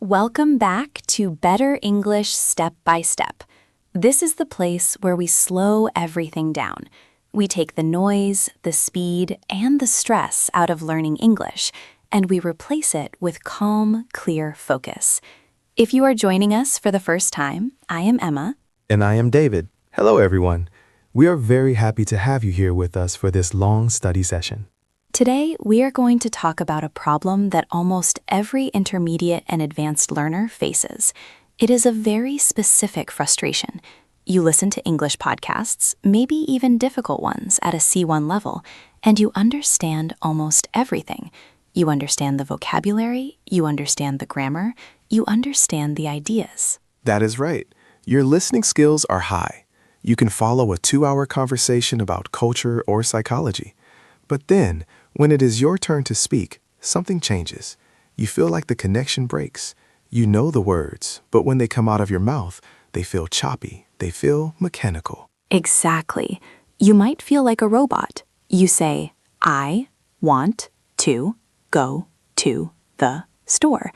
Welcome back to Better English Step by Step. This is the place where we slow everything down. We take the noise, the speed, and the stress out of learning English, and we replace it with calm, clear focus. If you are joining us for the first time, I am Emma. And I am David. Hello, everyone. We are very happy to have you here with us for this long study session. Today, we are going to talk about a problem that almost every intermediate and advanced learner faces. It is a very specific frustration. You listen to English podcasts, maybe even difficult ones at a C1 level, and you understand almost everything. You understand the vocabulary, you understand the grammar, you understand the ideas. That is right. Your listening skills are high. You can follow a 2-hour conversation about culture or psychology. But then, when it is your turn to speak, something changes. You feel like the connection breaks. You know the words, but when they come out of your mouth, they feel choppy. They feel mechanical. Exactly. You might feel like a robot. You say, I want to go to the store.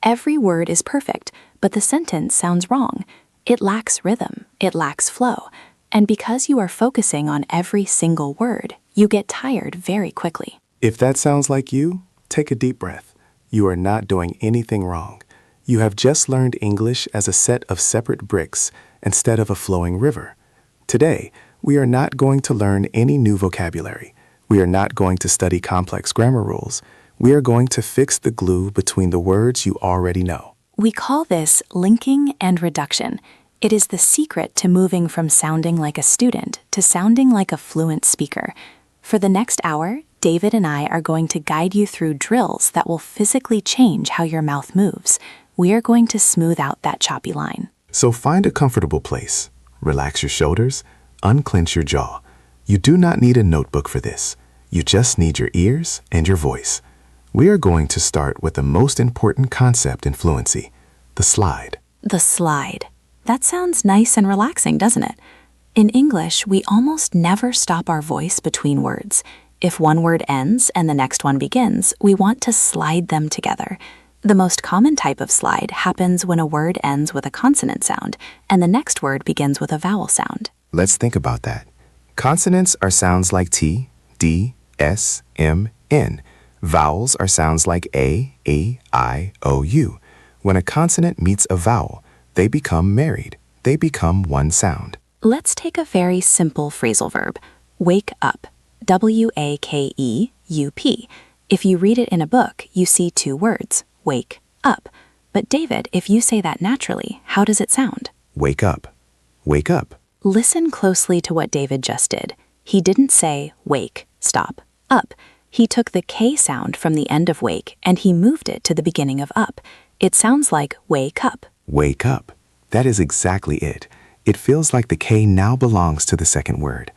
Every word is perfect, but the sentence sounds wrong. It lacks rhythm. It lacks flow. And because you are focusing on every single word, you get tired very quickly. If that sounds like you, take a deep breath. You are not doing anything wrong. You have just learned English as a set of separate bricks instead of a flowing river. Today, we are not going to learn any new vocabulary. We are not going to study complex grammar rules. We are going to fix the glue between the words you already know. We call this linking and reduction. It is the secret to moving from sounding like a student to sounding like a fluent speaker. For the next hour, David and I are going to guide you through drills that will physically change how your mouth moves. We are going to smooth out that choppy line. So find a comfortable place. Relax your shoulders, unclench your jaw. You do not need a notebook for this. You just need your ears and your voice. We are going to start with the most important concept in fluency, the slide. The slide. That sounds nice and relaxing, doesn't it? In English, we almost never stop our voice between words. If one word ends and the next one begins, we want to slide them together. The most common type of slide happens when a word ends with a consonant sound and the next word begins with a vowel sound. Let's think about that. Consonants are sounds like T, D, S, M, N. Vowels are sounds like A, E, I, O, U. When a consonant meets a vowel, they become married. They become one sound. Let's take a very simple phrasal verb, wake up, W-A-K-E-U-P. If you read it in a book, you see two words, wake up. But David, if you say that naturally, how does it sound? Wake up. Wake up. Listen closely to what David just did. He didn't say wake, stop, up. He took the K sound from the end of wake and he moved it to the beginning of up. It sounds like wake up. Wake up. That is exactly it. It feels like the K now belongs to the second word.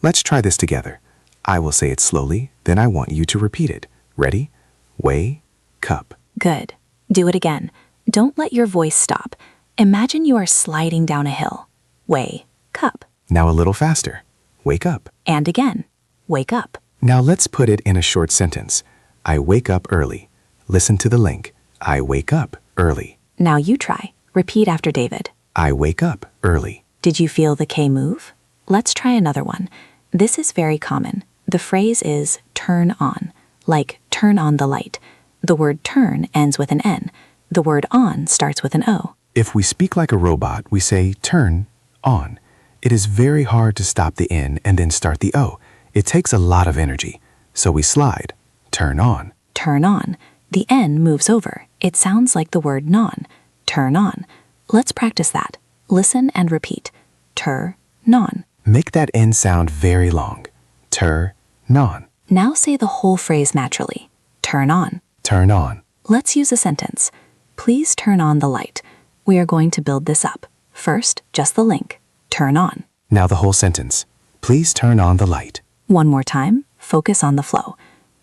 Let's try this together. I will say it slowly, then I want you to repeat it. Ready? Wake up. Good. Do it again. Don't let your voice stop. Imagine you are sliding down a hill. Wake up. Now a little faster. Wake up. And again. Wake up. Now let's put it in a short sentence. I wake up early. Listen to the link. I wake up early. Now you try. Repeat after David. I wake up early. Did you feel the K move? Let's try another one. This is very common. The phrase is turn on, like turn on the light. The word turn ends with an N. The word on starts with an O. If we speak like a robot, we say turn on. It is very hard to stop the N and then start the O. It takes a lot of energy. So we slide. Turn on. Turn on. The N moves over. It sounds like the word non. Turn on. Let's practice that. Listen and repeat. Tur-non. Make that N sound very long. Tur-non. Now say the whole phrase naturally. Turn on. Turn on. Let's use a sentence. Please turn on the light. We are going to build this up. First, just the link. Turn on. Now the whole sentence. Please turn on the light. One more time. Focus on the flow.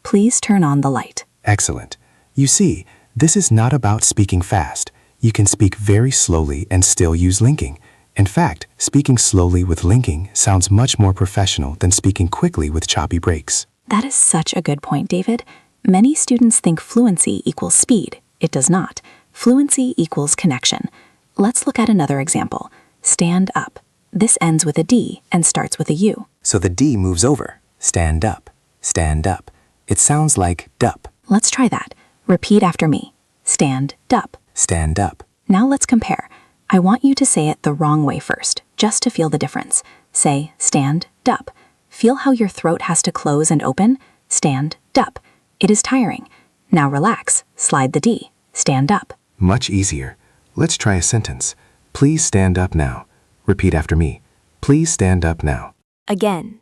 Please turn on the light. Excellent. You see, this is not about speaking fast. You can speak very slowly and still use linking. In fact, speaking slowly with linking sounds much more professional than speaking quickly with choppy breaks. That is such a good point, David. Many students think fluency equals speed. It does not. Fluency equals connection. Let's look at another example. Stand up. This ends with a D and starts with a U. So the D moves over. Stand up. Stand up. It sounds like dup. Let's try that. Repeat after me. Stand up. Stand up. Now let's compare. I want you to say it the wrong way first, just to feel the difference. Say, stand up. Feel how your throat has to close and open? Stand up. It is tiring. Now relax. Slide the D. Stand up. Much easier. Let's try a sentence. Please stand up now. Repeat after me. Please stand up now. Again.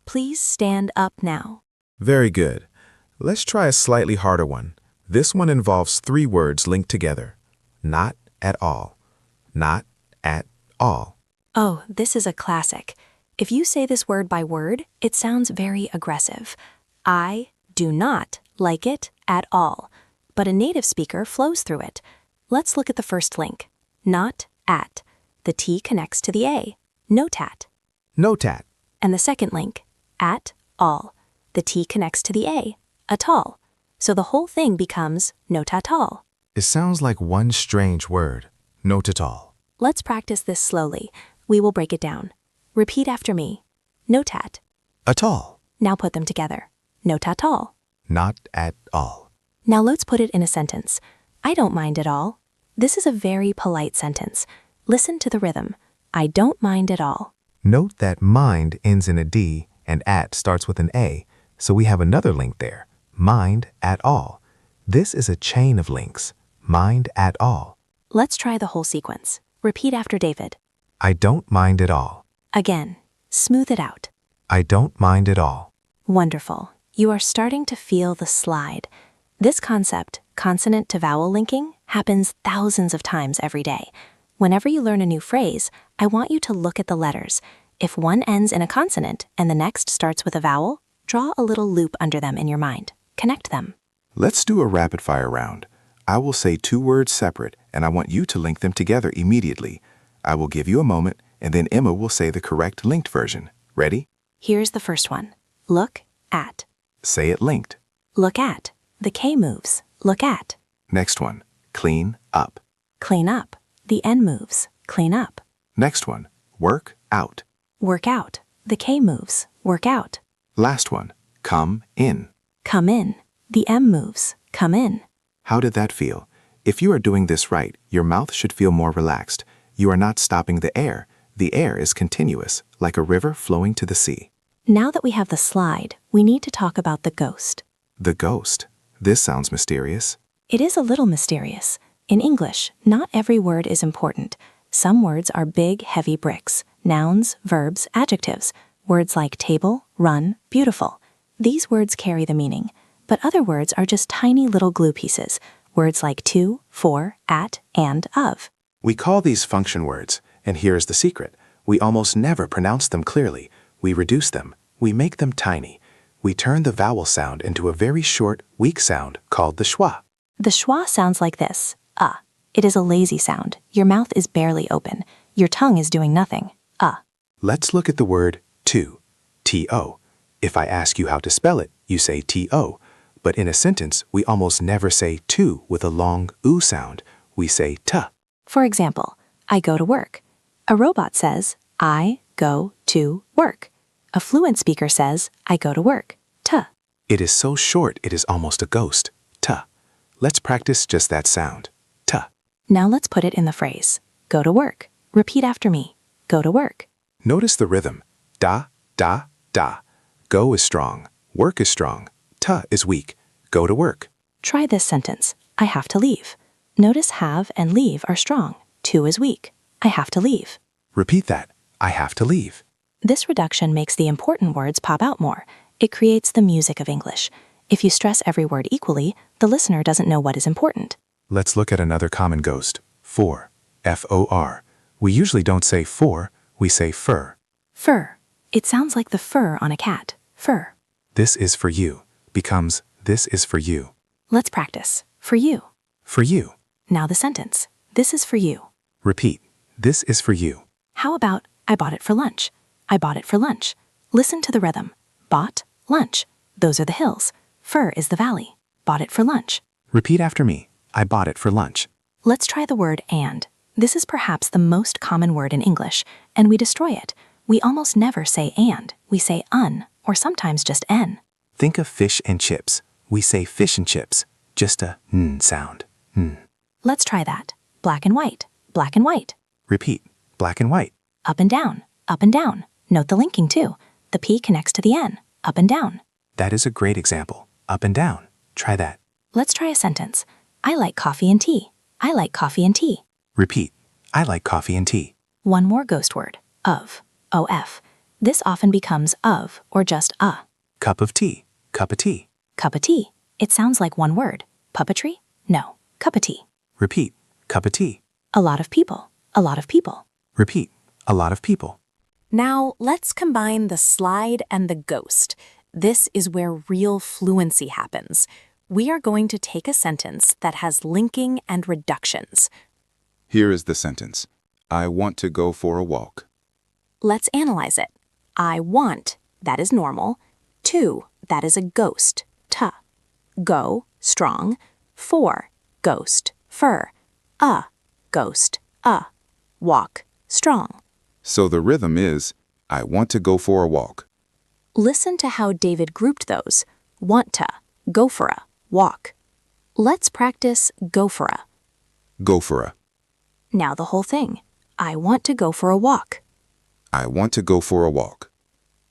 Please stand up now. Very good. Let's try a slightly harder one. This one involves 3 words linked together. Not at all. Not at all. Oh, this is a classic. If you say this word by word, it sounds very aggressive. I do not like it at all, but a native speaker flows through it. Let's look at the first link. Not at. The T connects to the A. Notat. Notat. And the second link. At all. The T connects to the A. At all. So the whole thing becomes notatall. It sounds like one strange word. Notatall. Let's practice this slowly. We will break it down. Repeat after me. Notat. At all. Now put them together. Notatall. Not at all. Now let's put it in a sentence. I don't mind at all. This is a very polite sentence. Listen to the rhythm. I don't mind at all. Note that mind ends in a D and at starts with an A, so we have another link there. Mind at all. This is a chain of links. Mind at all. Let's try the whole sequence. Repeat after David. I don't mind at all. Again. Smooth it out. I don't mind at all. Wonderful. You are starting to feel the slide. This concept, consonant to vowel linking, happens thousands of times every day. Whenever you learn a new phrase, I want you to look at the letters. If one ends in a consonant and the next starts with a vowel, draw a little loop under them in your mind. Connect them. Let's do a rapid-fire round. I will say 2 words separate, and I want you to link them together immediately. I will give you a moment, and then Emma will say the correct linked version. Ready? Here's the first one. Look at. Say it linked. Look at. The K moves. Look at. Next one. Clean up. Clean up. The N moves. Clean up. Next one. Work out. Work out. The K moves. Work out. Last one. Come in. Come in. The M moves. Come in. How did that feel? If you are doing this right, your mouth should feel more relaxed. You are not stopping the air. The air is continuous, like a river flowing to the sea. Now that we have the slide, we need to talk about the ghost. The ghost. This sounds mysterious. It is a little mysterious. In English, not every word is important. Some words are big, heavy bricks. Nouns, verbs, adjectives. Words like table, run, beautiful. These words carry the meaning. But other words are just tiny little glue pieces. Words like to, for, at, and of. We call these function words, and here's the secret. We almost never pronounce them clearly. We reduce them. We make them tiny. We turn the vowel sound into a very short, weak sound called the schwa. The schwa sounds like this. It is a lazy sound. Your mouth is barely open. Your tongue is doing nothing. Let's look at the word to. T-O. If I ask you how to spell it, you say T-O. But in a sentence, we almost never say to with a long oo sound. We say ta. For example, I go to work. A robot says, I go to work. A fluent speaker says, I go to work. Ta. It is so short it is almost a ghost. Ta. Let's practice just that sound. Ta. Now let's put it in the phrase. Go to work. Repeat after me. Go to work. Notice the rhythm. Da, da, da. Go is strong. Work is strong. Ta is weak. Go to work. Try this sentence. I have to leave. Notice have and leave are strong. To is weak. I have to leave. Repeat that. I have to leave. This reduction makes the important words pop out more. It creates the music of English. If you stress every word equally, the listener doesn't know what is important. Let's look at another common ghost. For. F-O-R. We usually don't say for, we say fur. Fur. It sounds like the fur on a cat. Fur. This is for you becomes this is for you. Let's practice. For you. For you. Now the sentence. This is for you. Repeat. This is for you. How about I bought it for lunch? I bought it for lunch. Listen to the rhythm. Bought, lunch. Those are the hills. Fur is the valley. Bought it for lunch. Repeat after me. I bought it for lunch. Let's try the word and. This is perhaps the most common word in English, and we destroy it. We almost never say and. We say un, or sometimes just n. Think of fish and chips. We say fish and chips, just a n sound. N. Let's try that. Black and white, black and white. Repeat, black and white. Up and down, up and down. Note the linking too. The P connects to the N, up and down. That is a great example. Up and down. Try that. Let's try a sentence. I like coffee and tea. I like coffee and tea. Repeat, I like coffee and tea. One more ghost word, of, of. This often becomes of or just a. Cup of tea, cup of tea. Cup of tea. It sounds like one word. Puppetry? No, cup of tea. Repeat, cup of tea. A lot of people, a lot of people. Repeat, a lot of people. Now, let's combine the slide and the ghost. This is where real fluency happens. We are going to take a sentence that has linking and reductions. Here is the sentence. I want to go for a walk. Let's analyze it. I want, that is normal. To, that is a ghost, ta. Go, strong. For, ghost, fur. A, ghost, a. Walk, strong. So the rhythm is, I want to go for a walk. Listen to how David grouped those. Want to, go for a, walk. Let's practice go for a. Go for a. Now the whole thing. I want to go for a walk. I want to go for a walk.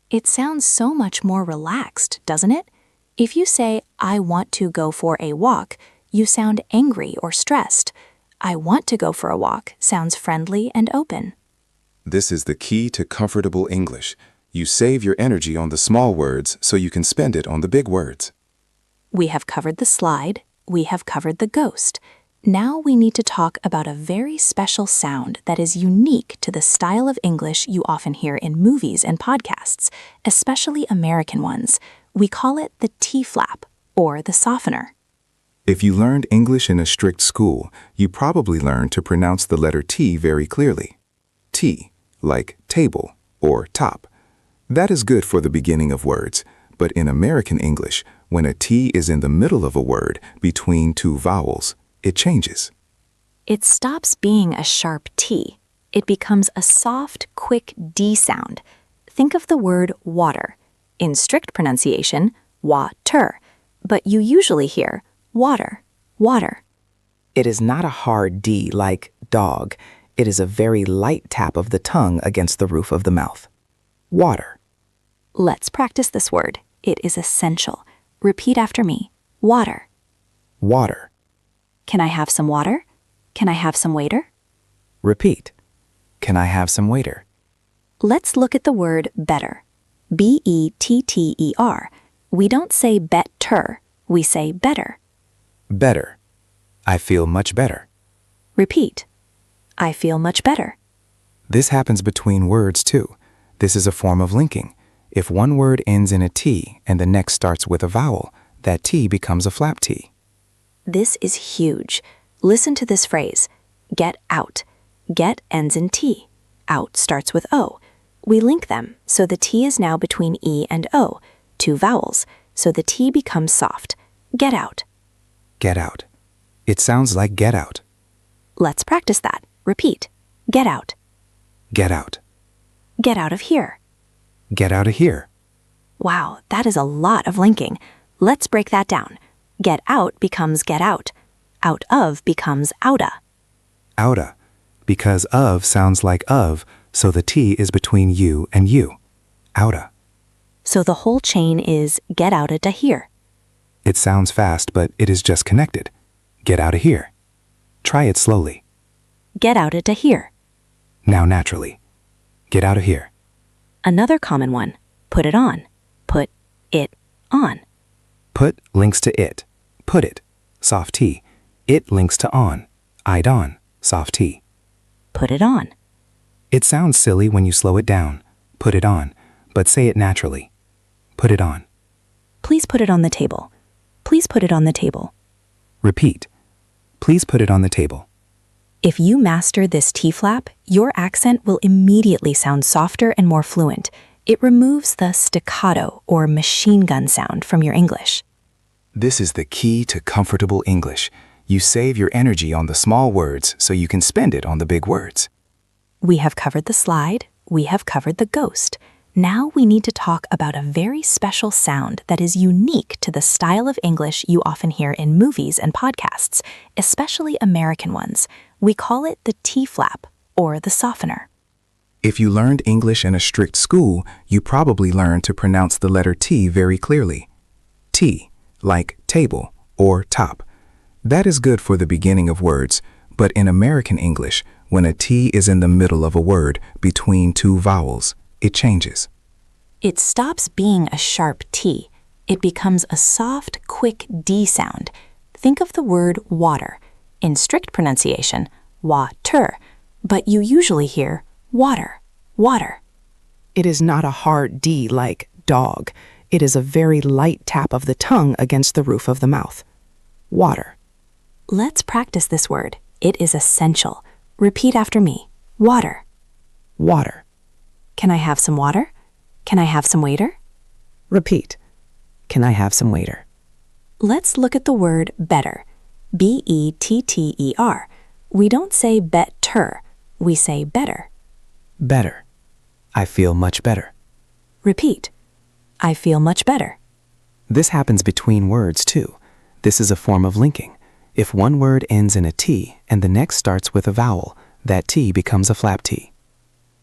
It sounds so much more relaxed, doesn't it? If you say, I want to go for a walk, you sound angry or stressed. I want to go for a walk sounds friendly and open. This is the key to comfortable English. You save your energy on the small words so you can spend it on the big words. We have covered the slide. We have covered the ghost. Now we need to talk about a very special sound that is unique to the style of English you often hear in movies and podcasts, especially American ones. We call it the T-flap, or the softener. If you learned English in a strict school, you probably learned to pronounce the letter T very clearly. T, like table or top. That is good for the beginning of words, but in American English, when a T is in the middle of a word between two vowels, it changes. It stops being a sharp T. It becomes a soft, quick D sound. Think of the word water. In strict pronunciation, wa-ter, but you usually hear water, water. It is not a hard D like dog. It is a very light tap of the tongue against the roof of the mouth. Water. Let's practice this word. It is essential. Repeat after me. Water. Water. Can I have some water? Can I have some waiter? Repeat. Can I have some waiter? Let's look at the word better. B-E-T-T-E-R. We don't say better, we say better. Better. I feel much better. Repeat. I feel much better. This happens between words too. This is a form of linking. If one word ends in a T and the next starts with a vowel, that T becomes a flap T. This is huge. Listen to this phrase. Get out. Get ends in T. Out starts with O. We link them, so the T is now between E and O, two vowels, so the T becomes soft. Get out. Get out. It sounds like get out. Let's practice that. Repeat. Get out. Get out. Get out of here. Get out of here. Wow, that is a lot of linking. Let's break that down. Get out becomes get out. Out of becomes outa. Outa. Because of sounds like of, so the T is between you and you. Outa. So the whole chain is get outa to here. It sounds fast, but it is just connected. Get out of here. Try it slowly. Get outa to here. Now naturally. Get out of here. Another common one. Put it on. Put it on. Put links to it. Put it. Soft T. It links to on. I'd on. Soft T. Put it on. It sounds silly when you slow it down. Put it on. But say it naturally. Put it on. Please put it on the table. Please put it on the table. Repeat. Please put it on the table. If you master this T-flap, your accent will immediately sound softer and more fluent. It removes the staccato or machine gun sound from your English. This is the key to comfortable English. You save your energy on the small words so you can spend it on the big words. We have covered the slide. We have covered the ghost. Now we need to talk about a very special sound that is unique to the style of English you often hear in movies and podcasts, especially American ones. We call it the T-flap, or the softener. If you learned English in a strict school, you probably learned to pronounce the letter T very clearly. T, like table or top. That is good for the beginning of words, but in American English, when a T is in the middle of a word between two vowels, it changes. It stops being a sharp T. It becomes a soft, quick D sound. Think of the word water. In strict pronunciation, wa-ter, but you usually hear water, water. It is not a hard D like dog. It is a very light tap of the tongue against the roof of the mouth. Water. Let's practice this word. It is essential. Repeat after me. Water. Water. Can I have some water? Can I have some waiter? Repeat. Can I have some waiter? Let's look at the word better. B-E-T-T-E-R. We don't say better. We say better. Better. I feel much better. Repeat. I feel much better. This happens between words too. This is a form of linking. If one word ends in a T and the next starts with a vowel, that T becomes a flap T.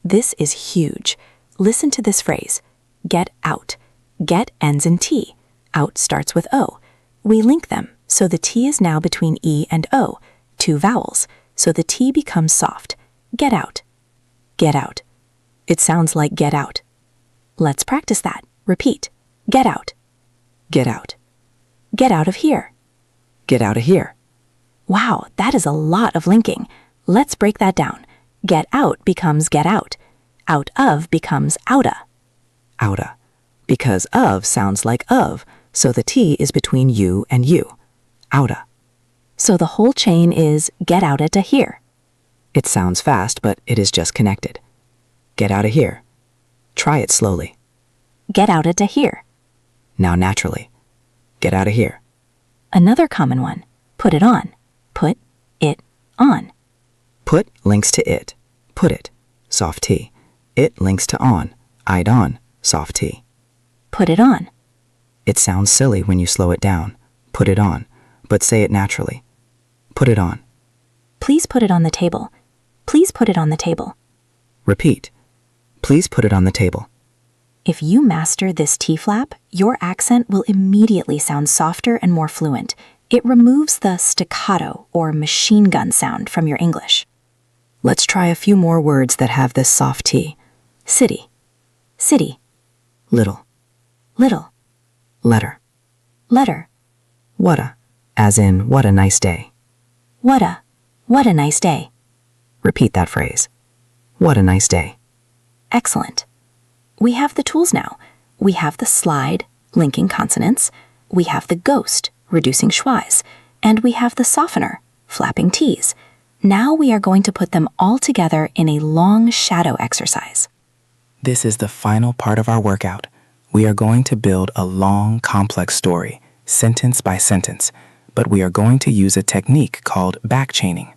This is huge. Listen to this phrase. Get out. Get ends in T. Out starts with O. We link them, so the T is now between E and O, two vowels, so the T becomes soft. Get out. Get out. It sounds like get out. Let's practice that. Repeat. Get out. Get out. Get out of here. Get out of here. Wow, that is a lot of linking. Let's break that down. Get out becomes get out. Out of becomes outa. Outa. Because of sounds like of, so the T is between you and you. Outa. So the whole chain is get outa to here. It sounds fast, but it is just connected. Get out of here. Try it slowly. Get outa to here. Now naturally. Get out of here. Another common one. Put it on. Put it on. Put links to it. Put it. Soft T. It links to on. I'd on. Soft T. Put it on. It sounds silly when you slow it down. Put it on. But say it naturally. Put it on. Please put it on the table. Please put it on the table. Repeat. Please put it on the table. If you master this T-flap, your accent will immediately sound softer and more fluent. It removes the staccato or machine gun sound from your English. Let's try a few more words that have this soft T. City. City. Little. Little. Letter. Letter. Whata, as in what a nice day. Whata. What a nice day. Repeat that phrase. What a nice day. Excellent. We have the tools now. We have the slide, linking consonants. We have the ghost, reducing schweiss. And we have the softener, flapping T's. Now we are going to put them all together in a long shadow exercise. This is the final part of our workout. We are going to build a long, complex story, sentence by sentence, but we are going to use a technique called backchaining.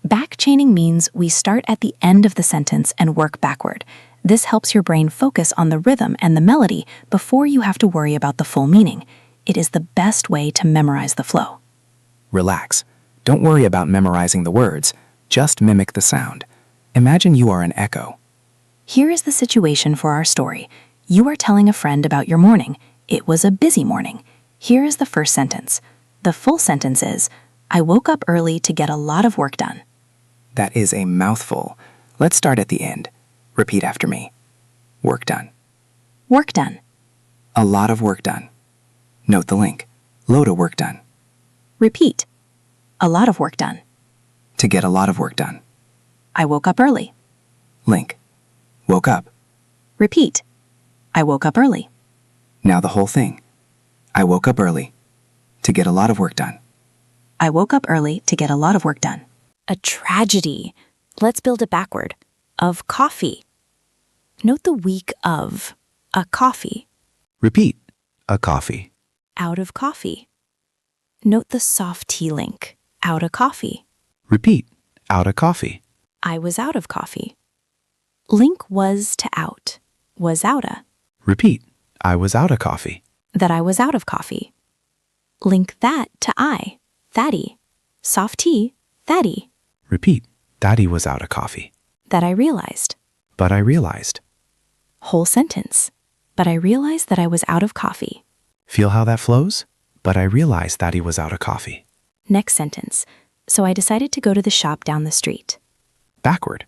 Backchaining means we start at the end of the sentence and work backward. This helps your brain focus on the rhythm and the melody before you have to worry about the full meaning. It is the best way to memorize the flow. Relax. Don't worry about memorizing the words. Just mimic the sound. Imagine you are an echo. Here is the situation for our story. You are telling a friend about your morning. It was a busy morning. Here is the first sentence. The full sentence is, I woke up early to get a lot of work done. That is a mouthful. Let's start at the end. Repeat after me. Work done. Work done. A lot of work done. Note the link. Load of work done. Repeat. A lot of work done. To get a lot of work done. I woke up early. Link. Woke up. Repeat. I woke up early. Now the whole thing. I woke up early to get a lot of work done. I woke up early to get a lot of work done. A tragedy. Let's build it backward. Of coffee. Note the week of. A coffee. Repeat. A coffee. Out of coffee. Note the soft T link. Out of coffee. Repeat. Out of coffee. I was out of coffee. Link was to out. Was outa. Repeat. I was out of coffee. That I was out of coffee. Link that to I. Thatty. Soft T. Thatty. Repeat. Daddy was out of coffee. That I realized. But I realized. Whole sentence. But I realized that I was out of coffee. Feel how that flows? But I realized Daddy was out of coffee. Next sentence. So I decided to go to the shop down the street. Backward.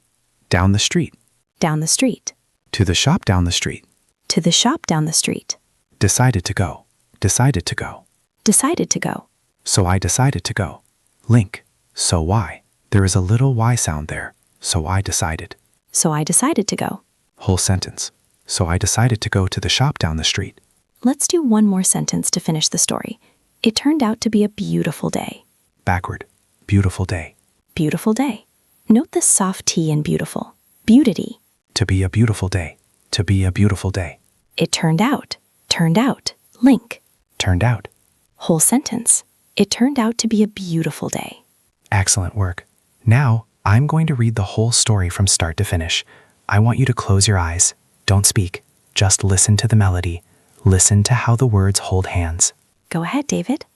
Down the street. Down the street. To the shop down the street. To the shop down the street. Decided to go. Decided to go. Decided to go. So I decided to go. Link. So why? There is a little Y sound there. So I decided. So I decided to go. Whole sentence. So I decided to go to the shop down the street. Let's do one more sentence to finish the story. It turned out to be a beautiful day. Backward. Beautiful day. Beautiful day. Note the soft T in beautiful. Beautity. To be a beautiful day. To be a beautiful day. It turned out. Turned out. Link. Turned out. Whole sentence. It turned out to be a beautiful day. Excellent work. Now, I'm going to read the whole story from start to finish. I want you to close your eyes. Don't speak. Just listen to the melody. Listen to how the words hold hands. Go ahead, David.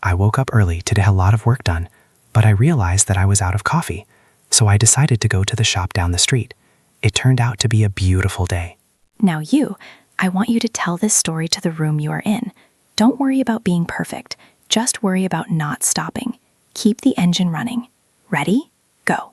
I woke up early to get a lot of work done, but I realized that I was out of coffee, so I decided to go to the shop down the street. It turned out to be a beautiful day. Now I want you to tell this story to the room you are in. Don't worry about being perfect. Just worry about not stopping. Keep the engine running. Ready? Go.